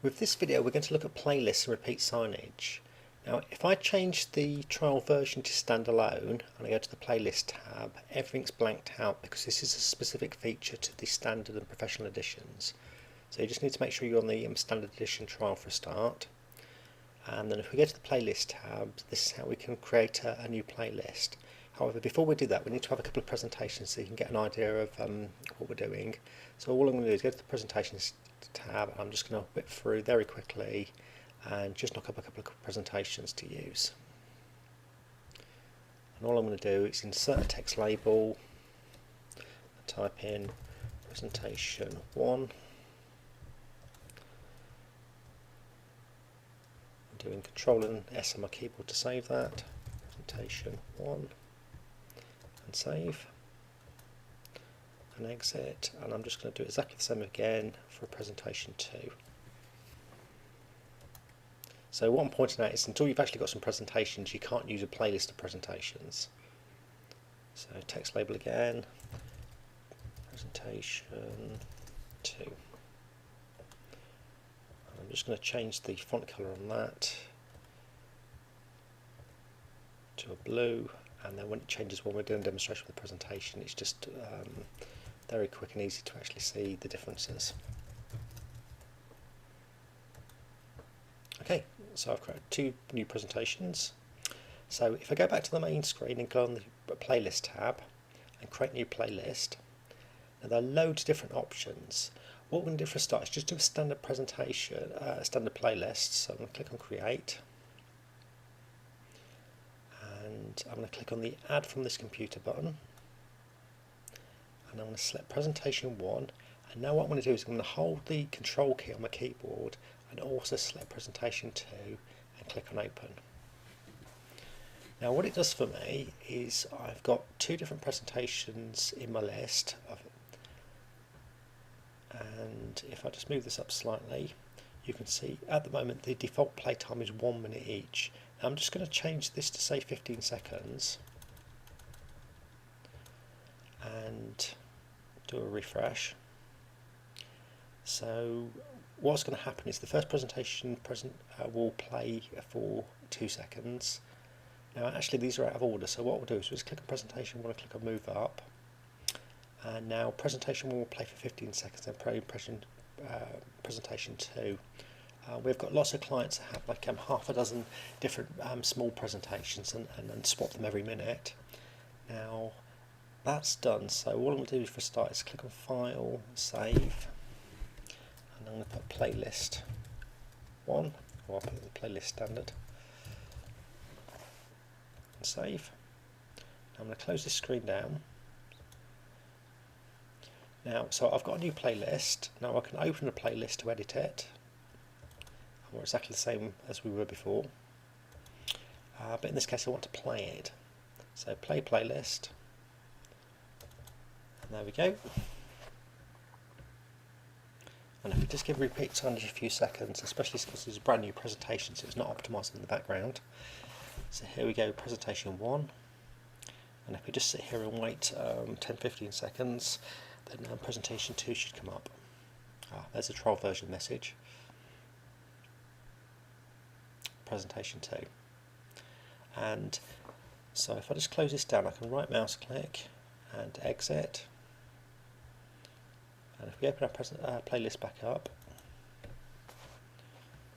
With this video we're going to look at playlists and repeat signage. Now if I change the trial version to standalone and I go to the playlist tab, everything's blanked out because this is a specific feature to the standard and professional editions. So you just need to make sure you're on the standard edition trial for a start. And then if we go to the playlist tab, this is how we can create a new playlist. However, before we do that, we need to have a couple of presentations so you can get an idea of what we're doing. So all I'm going to do is go to the presentations tab, and I'm just going to whip through very quickly and just knock up a couple of presentations to use. And all I'm going to do is insert a text label, type in presentation 1. I'm doing Control and S on my keyboard to save that. Presentation 1. And save and exit, and I'm just going to do exactly the same again for presentation 2. So what I'm pointing out is until you've actually got some presentations, you can't use a playlist of presentations. So text label again, presentation 2. I'm just going to change the font colour on that to a blue. And then when it changes when we're doing a demonstration with the presentation, it's just very quick and easy to actually see the differences. Okay, so I've created 2 new presentations. So if I go back to the main screen and go on the playlist tab and create new playlist, now there are loads of different options. What we're going to do for a start is just do a standard presentation, standard playlist. So I'm going to click on create. And I'm going to click on the add from this computer button, and I'm going to select presentation 1, and now what I'm going to do is I'm going to hold the control key on my keyboard and also select presentation 2 and click on open. Now what it does for me is I've got 2 different presentations in my list and if I just move this up slightly, you can see at the moment the default play time is 1 minute each. I'm just going to change this to say 15 seconds and do a refresh. So what's going to happen is the first presentation will play for 2 seconds. Now actually these are out of order, so what we'll do is we'll just click on presentation 1 and click on move up, and now presentation 1 will play for 15 seconds and presentation 2. We've got lots of clients that have like half a dozen different small presentations and swap them every minute. Now that's done, so all I'm going to do for a start is click on File, Save, and I'm going to put Playlist 1, or I'll put the Playlist Standard, and Save. Now I'm going to close this screen down. Now, so I've got a new playlist. Now I can open a playlist to edit it. We're exactly the same as we were before, but in this case I want to play it. So play playlist, and there we go. And if we just give repeat signage a few seconds, especially because it's a brand new presentation, so it's not optimised in the background. So here we go, presentation 1, and if we just sit here and wait 10-15 seconds, then presentation 2 should come up. There's a trial version message. Presentation 2, and so if I just close this down, I can right mouse click and exit, and if we open our playlist back up,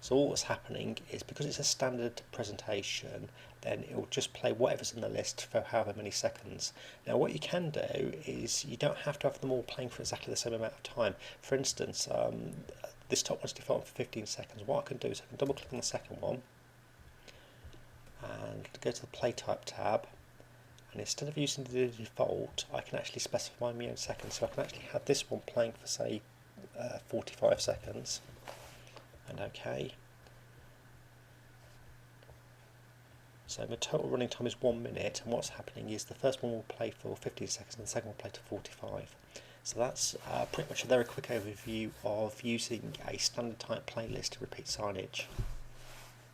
so all that's happening is because it's a standard presentation, then it will just play whatever's in the list for however many seconds. Now what you can do is you don't have to have them all playing for exactly the same amount of time. For instance, this top one's default for 15 seconds. What I can do is I can double click on the second one and go to the play type tab, and instead of using the default I can actually specify my own seconds, so I can actually have this one playing for say 45 seconds and OK. So my total running time is 1 minute, and what's happening is the first one will play for 15 seconds and the second will play to 45. So that's pretty much a very quick overview of using a standard type playlist to repeat signage.